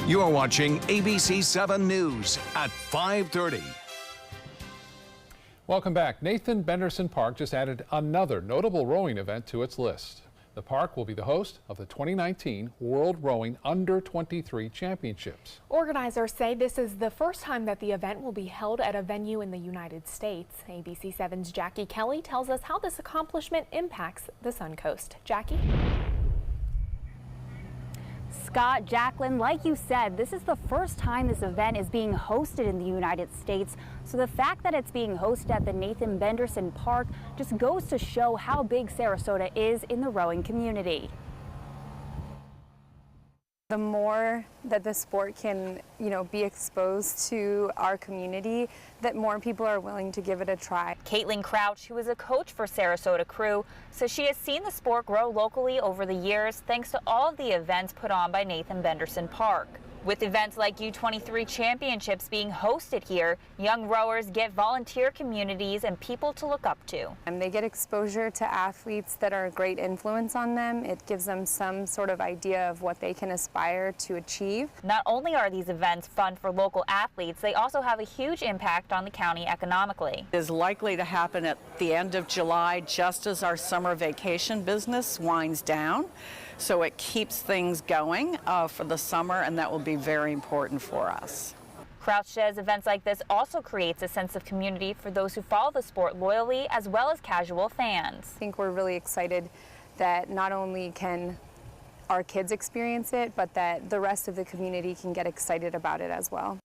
You're watching ABC7 News at 5:30. Welcome back. Nathan Benderson Park just added another notable rowing event to its list. The park will be the host of the 2019 World Rowing Under 23 Championships. Organizers say this is the first time that the event will be held at a venue in the United States. ABC7's Jackie Kelly tells us how this accomplishment impacts the Suncoast. Jackie? Scott, Jacqueline, like you said, this is the first time this event is being hosted in the United States. So the fact that it's being hosted at the Nathan Benderson Park just goes to show how big Sarasota is in the rowing community. The more that the sport can, be exposed to our community, that more people are willing to give it a try. Caitlin Crouch, who is a coach for Sarasota Crew, says she has seen the sport grow locally over the years thanks to all of the events put on by Nathan Benderson Park. With events like U23 championships being hosted here, young rowers get volunteer communities and people to look up to. And they get exposure to athletes that are a great influence on them. It gives them some sort of idea of what they can aspire to achieve. Not only are these events fun for local athletes, they also have a huge impact on the county economically. It is likely to happen at the end of July, just as our summer vacation business winds down. So it keeps things going for the summer, and that will be very important for us. Crouch says events like this also creates a sense of community for those who follow the sport loyally as well as casual fans. I think we're really excited that not only can our kids experience it, but that the rest of the community can get excited about it as well.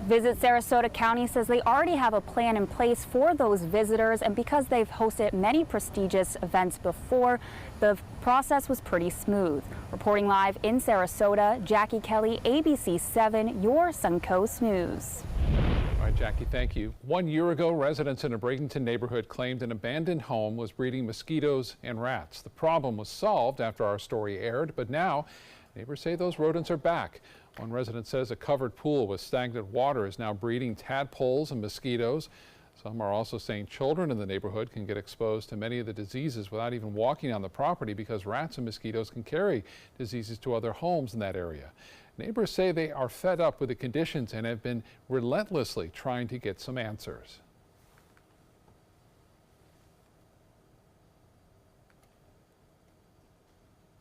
Visit Sarasota County says they already have a plan in place for those visitors, and because they've hosted many prestigious events before, the process was pretty smooth. Reporting live in Sarasota, Jackie Kelly, ABC7, your Suncoast News. All right, Jackie, thank you. 1 year ago, residents in a Bradenton neighborhood claimed an abandoned home was breeding mosquitoes and rats. The problem was solved after our story aired, but now neighbors say those rodents are back. One resident says a covered pool with stagnant water is now breeding tadpoles and mosquitoes. Some are also saying children in the neighborhood can get exposed to many of the diseases without even walking on the property because rats and mosquitoes can carry diseases to other homes in that area. Neighbors say they are fed up with the conditions and have been relentlessly trying to get some answers.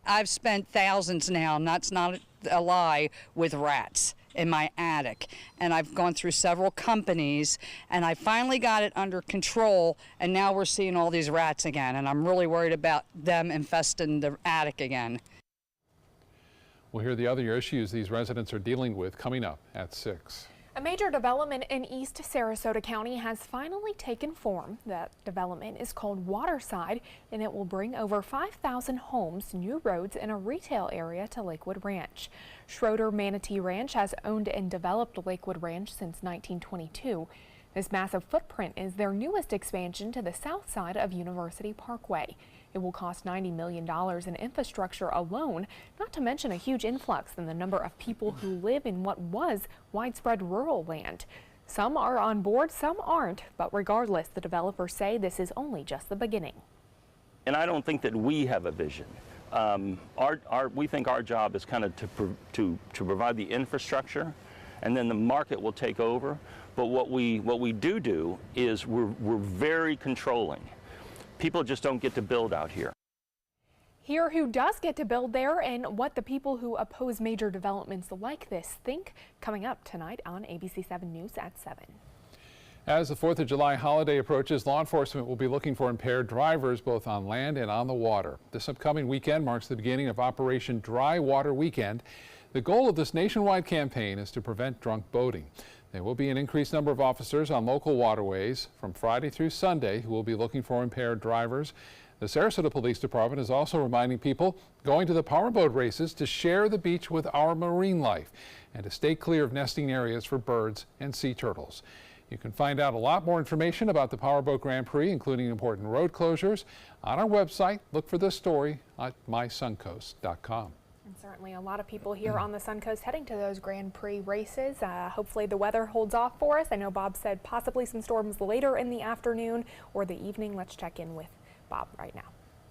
I've spent thousands now, and that's not a lie, with rats in my attic. And I've gone through several companies, and I finally got it under control, and now we're seeing all these rats again, and I'm really worried about them infesting the attic again. We'll hear the other issues these residents are dealing with coming up at 6. A major development in East Sarasota County has finally taken form. That development is called Waterside, and it will bring over 5,000 homes, new roads, and a retail area to Lakewood Ranch. Schroeder Manatee Ranch has owned and developed Lakewood Ranch since 1922. This massive footprint is their newest expansion to the south side of University Parkway. It will cost $90 million in infrastructure alone, not to mention a huge influx in the number of people who live in what was widespread rural land. Some are on board, some aren't, but regardless, the developers say this is only just the beginning. And I don't think that we have a vision. We think our job is kind of to provide the infrastructure, and then the market will take over. But what we do is we're very controlling. People just don't get to build out here. Hear who does get to build there and what the people who oppose major developments like this think, coming up tonight on ABC7 News at 7. As the 4th of July holiday approaches, law enforcement will be looking for impaired drivers both on land and on the water. This upcoming weekend marks the beginning of Operation Dry Water Weekend. The goal of this nationwide campaign is to prevent drunk boating. There will be an increased number of officers on local waterways from Friday through Sunday who will be looking for impaired drivers. The Sarasota Police Department is also reminding people going to the powerboat races to share the beach with our marine life and to stay clear of nesting areas for birds and sea turtles. You can find out a lot more information about the Powerboat Grand Prix, including important road closures, on our website. Look for this story at mysuncoast.com. And certainly a lot of people here on the Suncoast heading to those Grand Prix races. Hopefully the weather holds off for us. I know Bob said possibly some storms later in the afternoon or the evening. Let's check in with Bob right now.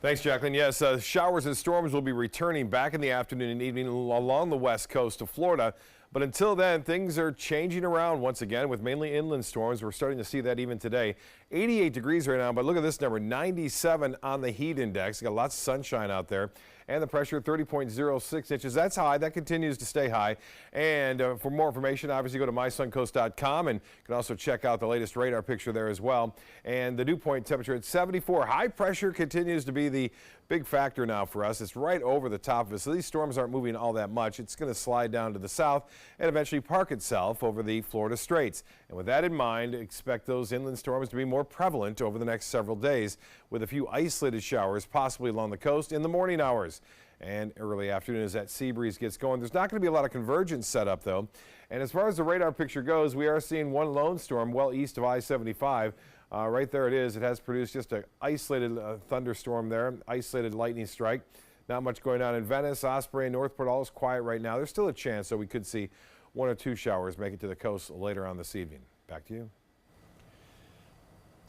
Thanks, Jacqueline. Yes, showers and storms will be returning back in the afternoon and evening along the west coast of Florida. But until then, things are changing around once again with mainly inland storms. We're starting to see that even today. 88 degrees right now, but look at this number, 97 on the heat index. Got lots of sunshine out there. And the pressure 30.06 inches. That's high. That continues to stay high. And for more information, obviously go to mysuncoast.com, and you can also check out the latest radar picture there as well. And the dew point temperature at 74. High pressure continues to be the big factor now for us. It's right over the top of us. So these storms aren't moving all that much. It's going to slide down to the south and eventually park itself over the Florida Straits. And with that in mind, expect those inland storms to be more prevalent over the next several days, with a few isolated showers possibly along the coast in the morning hours and early afternoon as that sea breeze gets going. There's not going to be a lot of convergence set up, though. And as far as the radar picture goes, we are seeing one lone storm well east of I-75. Right there it is. It has produced just an isolated thunderstorm there, isolated lightning strike. Not much going on in Venice, Osprey, and Northport. All is quiet right now. There's still a chance, so we could see 1 or 2 showers make it to the coast later on this evening. Back to you.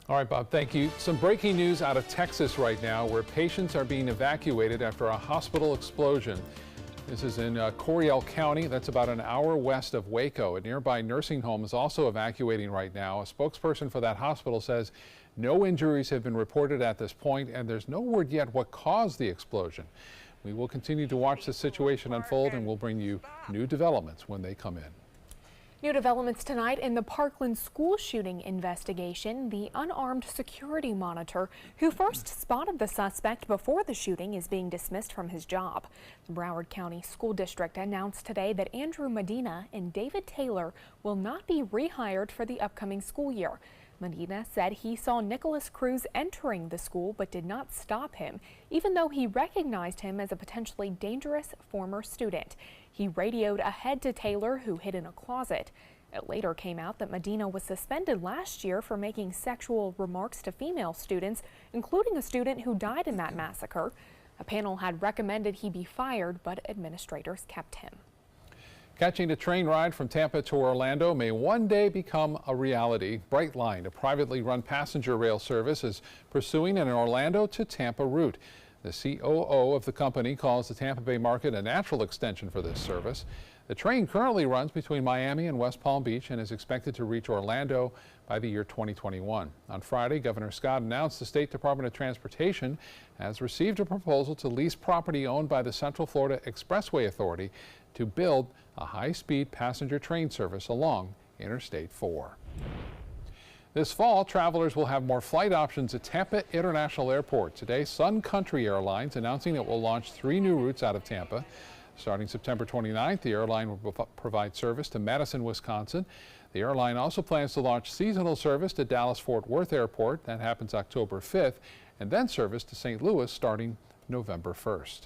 All right, Bob, thank you. Some breaking news out of Texas right now, where patients are being evacuated after a hospital explosion. This is in Coryell County. That's about an hour west of Waco. A nearby nursing home is also evacuating right now. A spokesperson for that hospital says no injuries have been reported at this point, and there's no word yet what caused the explosion. We will continue to watch the situation unfold, and we'll bring you new developments when they come in. New developments tonight in the Parkland school shooting investigation. The unarmed security monitor who first spotted the suspect before the shooting is being dismissed from his job. The Broward County School District announced today that Andrew Medina and David Taylor will not be rehired for the upcoming school year. Medina said he saw Nicholas Cruz entering the school but did not stop him, even though he recognized him as a potentially dangerous former student. He radioed ahead to Taylor, who hid in a closet. It later came out that Medina was suspended last year for making sexual remarks to female students, including a student who died in that massacre. A panel had recommended he be fired, but administrators kept him. Catching a train ride from Tampa to Orlando may one day become a reality. Brightline, a privately run passenger rail service, is pursuing an Orlando to Tampa route. The COO of the company calls the Tampa Bay market a natural extension for this service. The train currently runs between Miami and West Palm Beach and is expected to reach Orlando by the year 2021. On Friday, Governor Scott announced the State Department of Transportation has received a proposal to lease property owned by the Central Florida Expressway Authority to build a high-speed passenger train service along Interstate 4. This fall, travelers will have more flight options at Tampa International Airport. Today, Sun Country Airlines announcing it will launch 3 new routes out of Tampa. Starting September 29th, the airline will provide service to Madison, Wisconsin. The airline also plans to launch seasonal service to Dallas-Fort Worth Airport. That happens October 5th, and then service to St. Louis starting November 1st.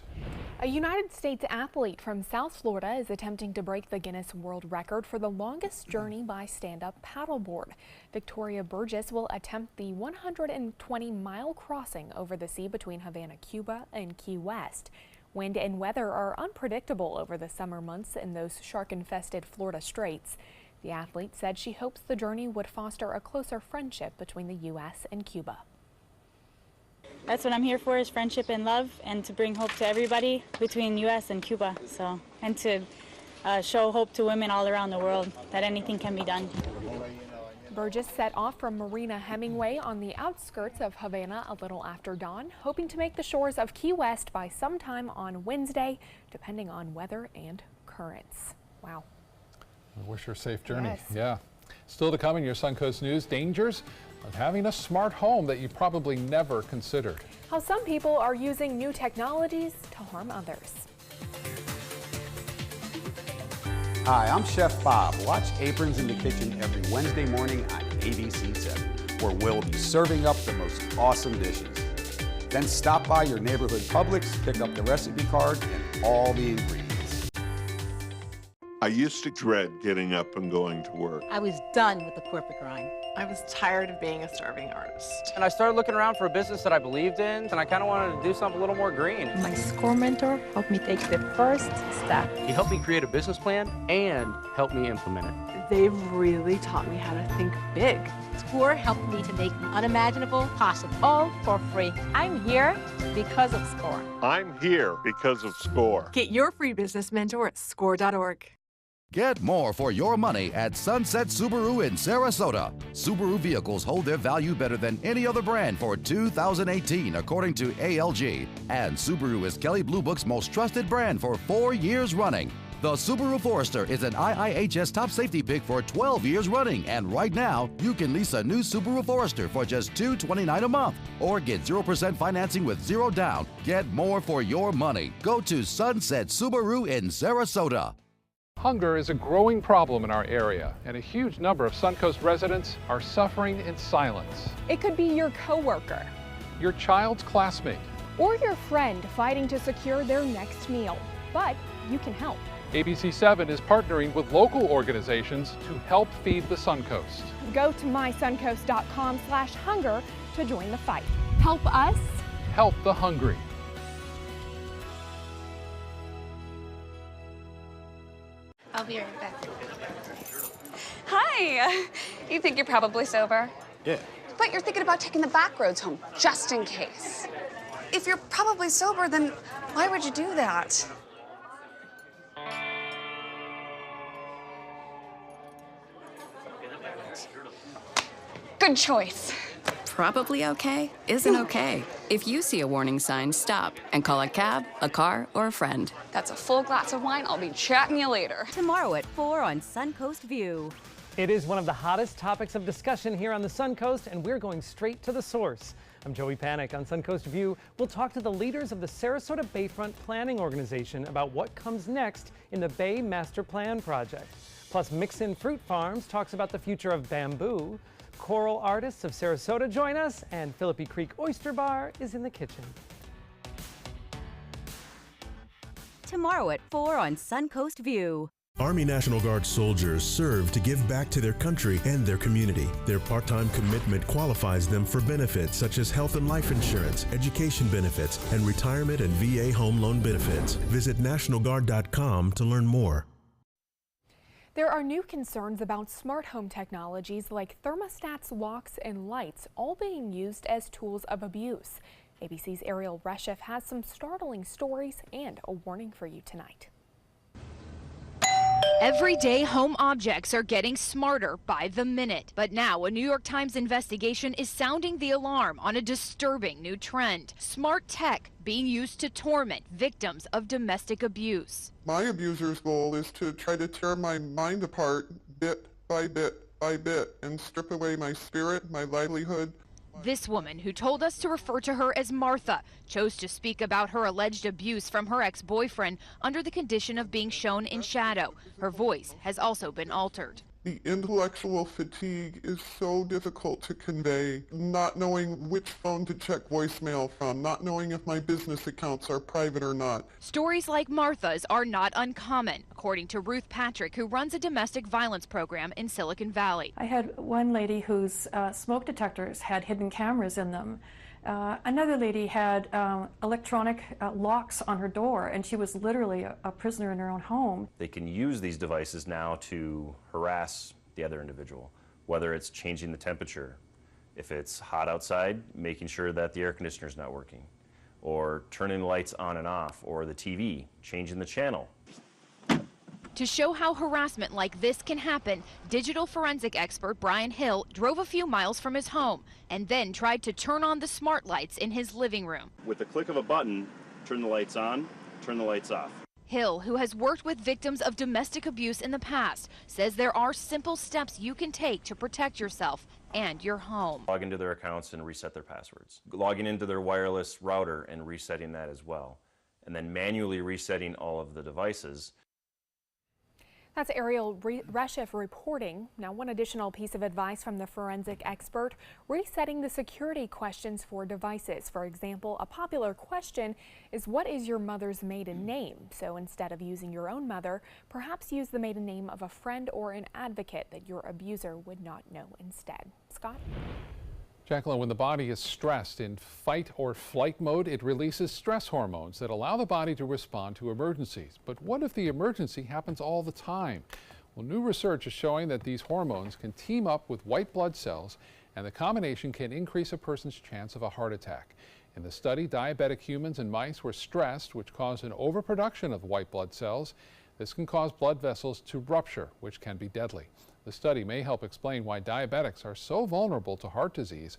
A United States athlete from South Florida is attempting to break the Guinness World Record for the longest journey by stand-up paddleboard. Victoria Burgess will attempt the 120-mile crossing over the sea between Havana, Cuba and Key West. Wind and weather are unpredictable over the summer months in those shark-infested Florida Straits. The athlete said she hopes the journey would foster a closer friendship between the U.S. and Cuba. That's what I'm here for, is friendship and love, and to bring hope to everybody between U.S. and Cuba. And to show hope to women all around the world that anything can be done. Burgess set off from Marina Hemingway on the outskirts of Havana a little after dawn, hoping to make the shores of Key West by sometime on Wednesday, depending on weather and currents. Wow. I wish her a safe journey. Yes. Yeah. Still to come in your Suncoast News, dangers of having a smart home that you probably never considered. How some people are using new technologies to harm others. Hi, I'm Chef Bob. Watch Aprons in the Kitchen every Wednesday morning on ABC7, where we'll be serving up the most awesome dishes. Then stop by your neighborhood Publix, pick up the recipe card and all the ingredients. I used to dread getting up and going to work. I was done with the corporate grind. I was tired of being a starving artist. And I started looking around for a business that I believed in, and I kind of wanted to do something a little more green. My SCORE mentor helped me take the first step. He helped me create a business plan and helped me implement it. They've really taught me how to think big. SCORE helped me to make the unimaginable possible, all for free. I'm here because of SCORE. I'm here because of SCORE. Get your free business mentor at score.org. Get more for your money at Sunset Subaru in Sarasota. Subaru vehicles hold their value better than any other brand for 2018, according to ALG. And Subaru is Kelley Blue Book's most trusted brand for 4 years running. The Subaru Forester is an IIHS top safety pick for 12 years running, and right now, you can lease a new Subaru Forester for just $229 a month, or get 0% financing with 0 down. Get more for your money. Go to Sunset Subaru in Sarasota. Hunger is a growing problem in our area, and a huge number of Suncoast residents are suffering in silence. It could be your coworker, Your child's classmate. or your friend fighting to secure their next meal. But you can help. ABC7 is partnering with local organizations to help feed the Suncoast. Go to mysuncoast.com/hunger to join the fight. Help us. Help the hungry. I'll be right back. Hi. You think you're probably sober? Yeah. But you're thinking about taking the back roads home, just in case. If you're probably sober, then why would you do that? Good choice. Probably okay isn't okay. If you see a warning sign, stop and call a cab, a car, or a friend. That's a full glass of wine. I'll be chatting you later. Tomorrow at 4 on Suncoast View. It is one of the hottest topics of discussion here on the Suncoast, and we're going straight to the source. I'm Joey Panic. On Suncoast View, we'll talk to the leaders of the Sarasota Bayfront Planning Organization about what comes next in the Bay Master Plan project. Plus, Mixin Fruit Farms talks about the future of bamboo. Choral artists of Sarasota join us, and Philippi Creek Oyster Bar is in the kitchen. Tomorrow at 4 on Suncoast View. Army National Guard soldiers serve to give back to their country and their community. Their part-time commitment qualifies them for benefits such as health and life insurance, education benefits, and retirement and VA home loan benefits. Visit nationalguard.com to learn more. There are new concerns about smart home technologies like thermostats, locks, and lights, all being used as tools of abuse. ABC's Ariel Reshef has some startling stories and a warning for you tonight. Everyday home objects are getting smarter by the minute. But now a New York Times investigation is sounding the alarm on a disturbing new trend. Smart tech being used to torment victims of domestic abuse. My abuser's goal is to try to tear my mind apart bit by bit by bit and strip away my spirit, my livelihood. This woman, who told us to refer to her as Martha, chose to speak about her alleged abuse from her ex-boyfriend under the condition of being shown in shadow. Her voice has also been altered. The intellectual fatigue is so difficult to convey. Not knowing which phone to check voicemail from, not knowing if my business accounts are private or not. Stories like Martha's are not uncommon, according to Ruth Patrick, who runs a domestic violence program in Silicon Valley. I had one lady whose smoke detectors had hidden cameras in them. Another lady had electronic locks on her door, and she was literally a prisoner in her own home. They can use these devices now to harass the other individual, whether it's changing the temperature, if it's hot outside, making sure that the air conditioner's not working, or turning the lights on and off, or the TV, changing the channel. To show how harassment like this can happen, digital forensic expert Brian Hill drove a few miles from his home and then tried to turn on the smart lights in his living room. With the click of a button, turn the lights on, turn the lights off. Hill, who has worked with victims of domestic abuse in the past, says there are simple steps you can take to protect yourself and your home. Log into their accounts and reset their passwords. Logging into their wireless router and resetting that as well. And then manually resetting all of the devices. That's Ariel Reshef reporting. Now, one additional piece of advice from the forensic expert: resetting the security questions for devices. For example, a popular question is, what is your mother's maiden name? So instead of using your own mother, perhaps use the maiden name of a friend or an advocate that your abuser would not know instead. Scott? Jacqueline, when the body is stressed in fight or flight mode, it releases stress hormones that allow the body to respond to emergencies. But what if the emergency happens all the time? Well, new research is showing that these hormones can team up with white blood cells, and the combination can increase a person's chance of a heart attack. In the study, diabetic humans and mice were stressed, which caused an overproduction of white blood cells. This can cause blood vessels to rupture, which can be deadly. The study may help explain why diabetics are so vulnerable to heart disease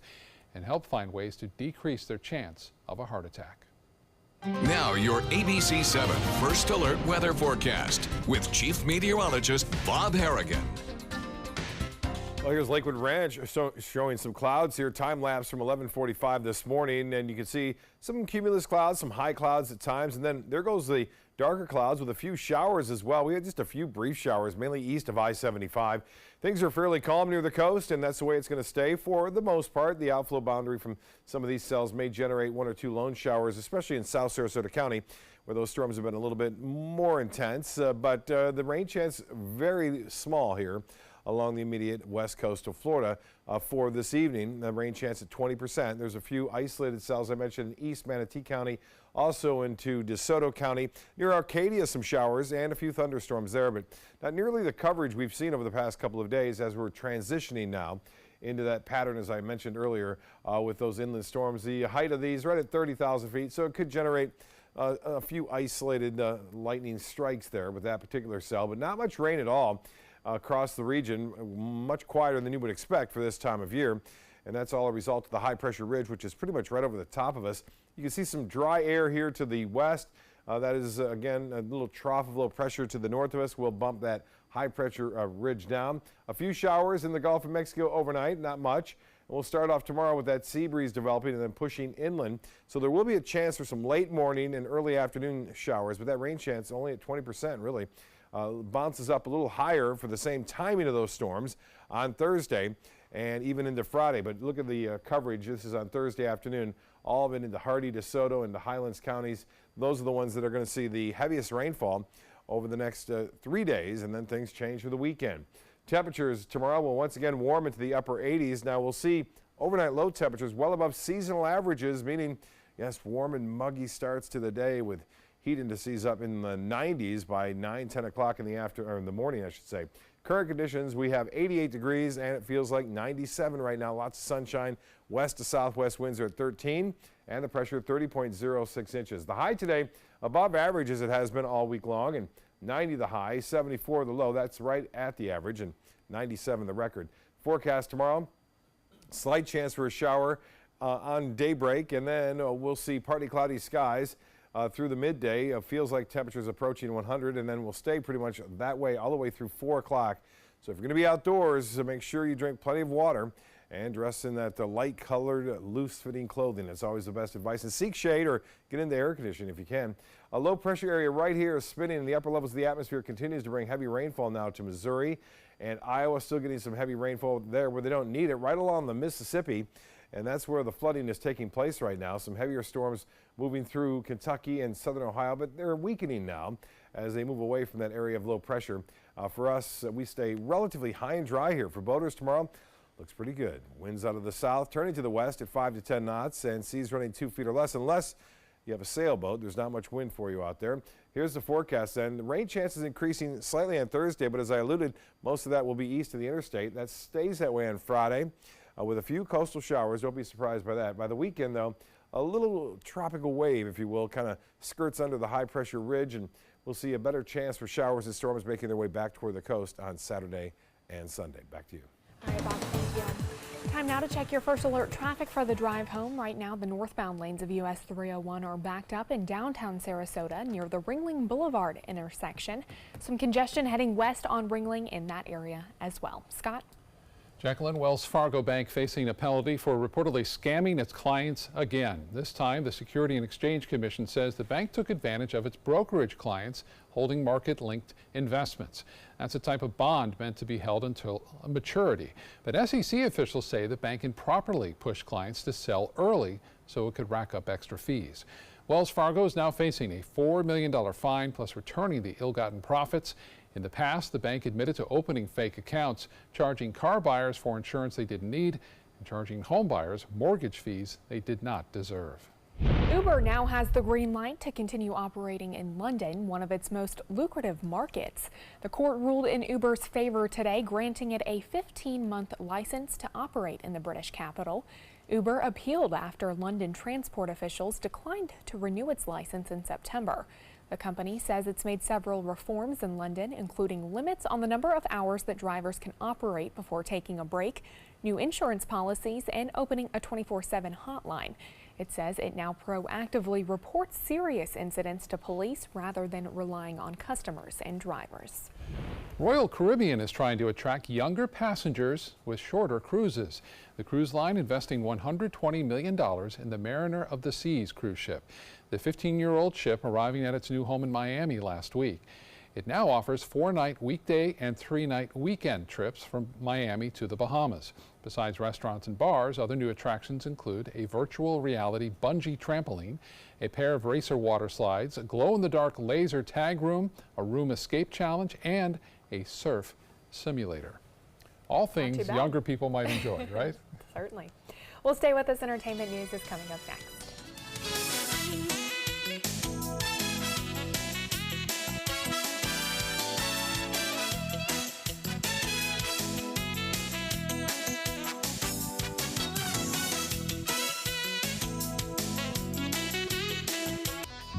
and help find ways to decrease their chance of a heart attack. Now your ABC7 First Alert weather forecast with Chief Meteorologist Bob Harrigan. Well, here's Lakewood Ranch showing some clouds here. Time lapse from 11:45 this morning, and you can see some cumulus clouds, some high clouds at times, and then there goes the darker clouds with a few showers as well. We had just a few brief showers, mainly east of I-75. Things are fairly calm near the coast, and that's the way it's going to stay for the most part. The outflow boundary from some of these cells may generate one or two lone showers, especially in South Sarasota County, where those storms have been a little bit more intense, but the rain chance very small here along the immediate west coast of Florida for this evening. The rain chance at 20%. There's a few isolated cells I mentioned in East Manatee County, also into DeSoto County. Near Arcadia, some showers and a few thunderstorms there, but not nearly the coverage we've seen over the past couple of days as we're transitioning now into that pattern, as I mentioned earlier, with those inland storms. The height of these right at 30,000 feet, so it could generate a few isolated lightning strikes there with that particular cell, but not much rain at all across the region, much quieter than you would expect for this time of year. And that's all a result of the high pressure ridge, which is pretty much right over the top of us. You can see some dry air here to the west. That is, again, a little trough of low pressure to the north of us. We'll bump that high pressure ridge down. A few showers in the Gulf of Mexico overnight, not much. And we'll start off tomorrow with that sea breeze developing and then pushing inland. So there will be a chance for some late morning and early afternoon showers, but that rain chance only at 20%, really. Bounces up a little higher for the same timing of those storms on Thursday and even into Friday. But look at the coverage. This is on Thursday afternoon. All of it into Hardy, DeSoto, and the Highlands counties. Those are the ones that are going to see the heaviest rainfall over the next 3 days, and then things change for the weekend. Temperatures tomorrow will once again warm into the upper 80s. Now we'll see overnight low temperatures well above seasonal averages, meaning, yes, warm and muggy starts to the day with heat indices up in the 90s by 10 o'clock in the morning, I should say. Current conditions, we have 88 degrees and it feels like 97 right now. Lots of sunshine. West to southwest winds are at 13 and the pressure 30.06 inches. The high today above average as it has been all week long, and 90 the high, 74 the low. That's right at the average, and 97 the record. Forecast tomorrow, slight chance for a shower on daybreak, and then we'll see partly cloudy skies through the midday. Feels like temperatures approaching 100, and then we'll stay pretty much that way all the way through 4 o'clock. So if you're going to be outdoors, make sure you drink plenty of water and dress in that light-colored, loose-fitting clothing. That's always the best advice. And seek shade or get into air conditioning if you can. A low-pressure area right here is spinning in the upper levels of the atmosphere, continues to bring heavy rainfall now to Missouri, and Iowa still getting some heavy rainfall there where they don't need it, right along the Mississippi. And that's where the flooding is taking place right now. Some heavier storms moving through Kentucky and southern Ohio, but they're weakening now as they move away from that area of low pressure. For us, we stay relatively high and dry here. For boaters tomorrow, looks pretty good. Winds out of the south, turning to the west at 5 to 10 knots, and seas running 2 feet or less, unless you have a sailboat. There's not much wind for you out there. Here's the forecast then. The rain chances increasing slightly on Thursday, but as I alluded, most of that will be east of the interstate. That stays that way on Friday. With a few coastal showers. Don't be surprised by that. By the weekend, though, a little tropical wave, if you will, kind of skirts under the high-pressure ridge, and we'll see a better chance for showers and storms making their way back toward the coast on Saturday and Sunday. Back to you. All right, Bob, thank you. Time now to check your first alert traffic for the drive home. Right now, the northbound lanes of US 301 are backed up in downtown Sarasota near the Ringling Boulevard intersection. Some congestion heading west on Ringling in that area as well. Scott? Jacqueline, Wells Fargo Bank facing a penalty for reportedly scamming its clients again. This time, the Security and Exchange Commission says the bank took advantage of its brokerage clients holding market-linked investments. That's a type of bond meant to be held until maturity. But SEC officials say the bank improperly pushed clients to sell early so it could rack up extra fees. Wells Fargo is now facing a $4 million fine plus returning the ill-gotten profits. In the past, the bank admitted to opening fake accounts, charging car buyers for insurance they didn't need, and charging home buyers mortgage fees they did not deserve. Uber now has the green light to continue operating in London, one of its most lucrative markets. The court ruled in Uber's favor today, granting it a 15-month license to operate in the British capital. Uber appealed after London transport officials declined to renew its license in September. The company says it's made several reforms in London, including limits on the number of hours that drivers can operate before taking a break, new insurance policies, and opening a 24/7 hotline. It says it now proactively reports serious incidents to police rather than relying on customers and drivers. Royal Caribbean is trying to attract younger passengers with shorter cruises. The cruise line investing $120 million in the Mariner of the Seas cruise ship, the 15-year-old ship arriving at its new home in Miami last week. It now offers 4-night weekday and 3-night weekend trips from Miami to the Bahamas. Besides restaurants and bars, other new attractions include a virtual reality bungee trampoline, a pair of racer water slides, a glow-in-the-dark laser tag room, a room escape challenge, and a surf simulator. All things younger people might enjoy, right? Certainly. Well, stay with us. Entertainment news is coming up next.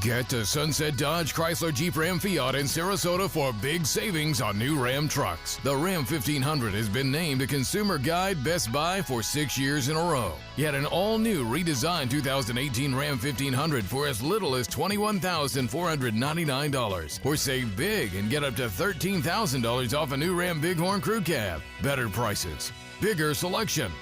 Get to Sunset Dodge Chrysler Jeep Ram Fiat in Sarasota for big savings on new Ram trucks. The Ram 1500 has been named a Consumer Guide Best Buy for 6 years in a row. Get an all-new redesigned 2018 Ram 1500 for as little as $21,499. Or save big and get up to $13,000 off a new Ram Bighorn Crew Cab. Better prices, bigger selection.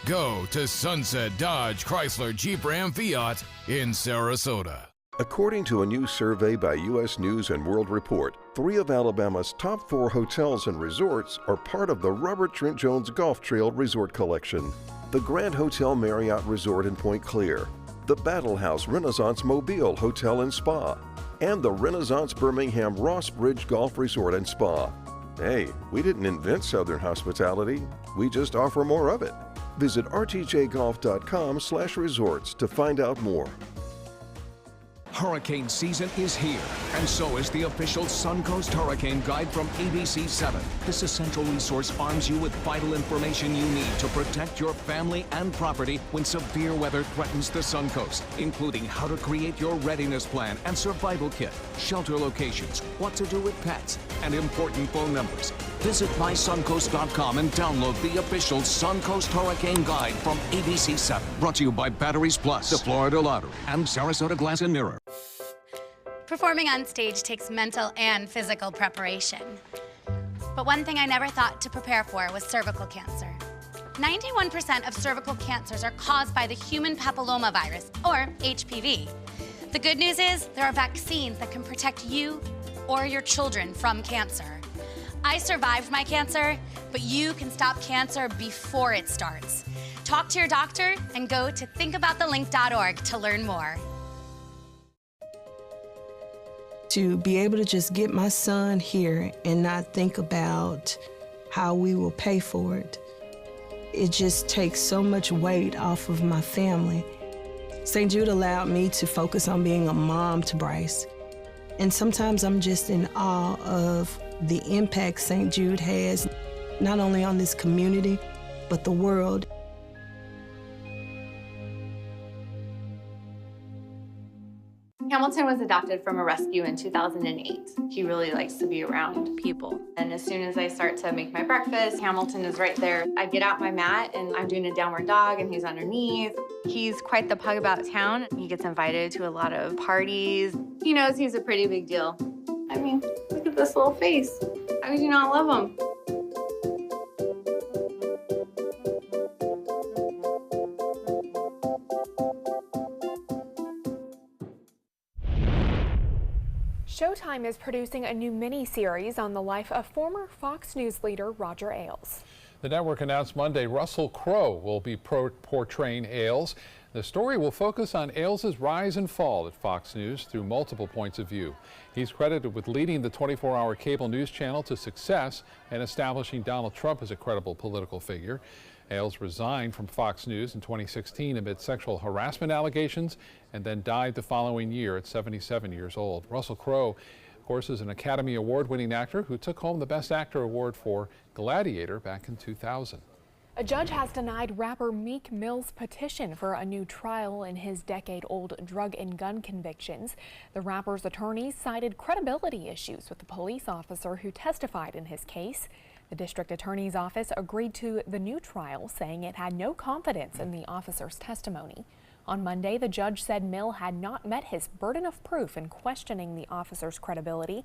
Go to Sunset Dodge Chrysler Jeep Ram Fiat in Sarasota. According to a new survey by U.S. News & World Report, 3 of Alabama's top 4 hotels and resorts are part of the Robert Trent Jones Golf Trail Resort Collection. The Grand Hotel Marriott Resort in Point Clear, the Battle House Renaissance Mobile Hotel and Spa, and the Renaissance Birmingham Ross Bridge Golf Resort and Spa. Hey, we didn't invent Southern hospitality, we just offer more of it. Visit rtjgolf.com/resorts to find out more. Hurricane season is here, and so is the official Suncoast Hurricane Guide from ABC7. This essential resource arms you with vital information you need to protect your family and property when severe weather threatens the Suncoast, including how to create your readiness plan and survival kit, shelter locations, what to do with pets, and important phone numbers. Visit mysuncoast.com and download the official Suncoast Hurricane Guide from ABC7. Brought to you by Batteries Plus, the Florida Lottery, and Sarasota Glass and Mirror. Performing on stage takes mental and physical preparation. But one thing I never thought to prepare for was cervical cancer. 91% of cervical cancers are caused by the human papillomavirus, or HPV. The good news is there are vaccines that can protect you or your children from cancer. I survived my cancer, but you can stop cancer before it starts. Talk to your doctor and go to thinkaboutthelink.org to learn more. To be able to just get my son here and not think about how we will pay for it, it just takes so much weight off of my family. St. Jude allowed me to focus on being a mom to Bryce. And sometimes I'm just in awe of the impact St. Jude has, not only on this community, but the world. Hamilton was adopted from a rescue in 2008. He really likes to be around people. And as soon as I start to make my breakfast, Hamilton is right there. I get out my mat and I'm doing a downward dog and he's underneath. He's quite the pug about town. He gets invited to a lot of parties. He knows he's a pretty big deal. I mean, look at this little face. How could you not love him? Showtime is producing a new mini-series on the life of former Fox News leader Roger Ailes. The network announced Monday Russell Crowe will be portraying Ailes. The story will focus on Ailes' rise and fall at Fox News through multiple points of view. He's credited with leading the 24-hour cable news channel to success and establishing Donald Trump as a credible political figure. Ailes resigned from Fox News in 2016 amid sexual harassment allegations and then died the following year at 77 years old. Russell Crowe, of course, is an Academy Award-winning actor who took home the Best Actor award for Gladiator back in 2000. A judge has denied rapper Meek Mill's petition for a new trial in his decade-old drug and gun convictions. The rapper's attorneys cited credibility issues with the police officer who testified in his case. The district attorney's office agreed to the new trial, saying it had no confidence in the officer's testimony. On Monday, the judge said Mill had not met his burden of proof in questioning the officer's credibility.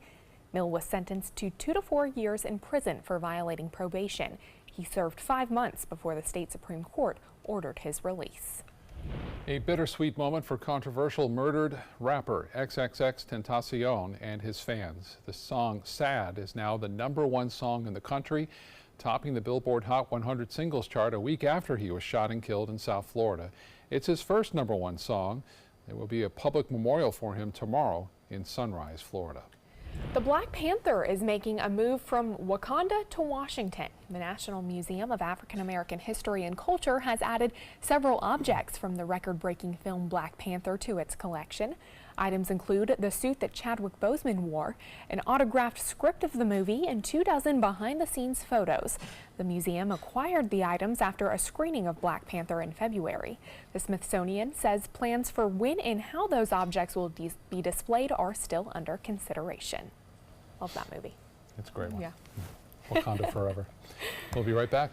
Mill was sentenced to 2 to 4 years in prison for violating probation. He served 5 months before the state Supreme Court ordered his release. A bittersweet moment for controversial murdered rapper XXXTentacion and his fans. The song Sad is now the #1 song in the country, topping the Billboard Hot 100 singles chart a week after he was shot and killed in South Florida. It's his first #1 song. There will be a public memorial for him tomorrow in Sunrise, Florida. The Black Panther is making a move from Wakanda to Washington. The National Museum of African American History and Culture has added several objects from the record-breaking film Black Panther to its collection. Items include the suit that Chadwick Boseman wore, an autographed script of the movie, and 24 behind-the-scenes photos. The museum acquired the items after a screening of Black Panther in February. The Smithsonian says plans for when and how those objects will be displayed are still under consideration. Love that movie. It's a great one. Yeah. Wakanda forever. We'll be right back.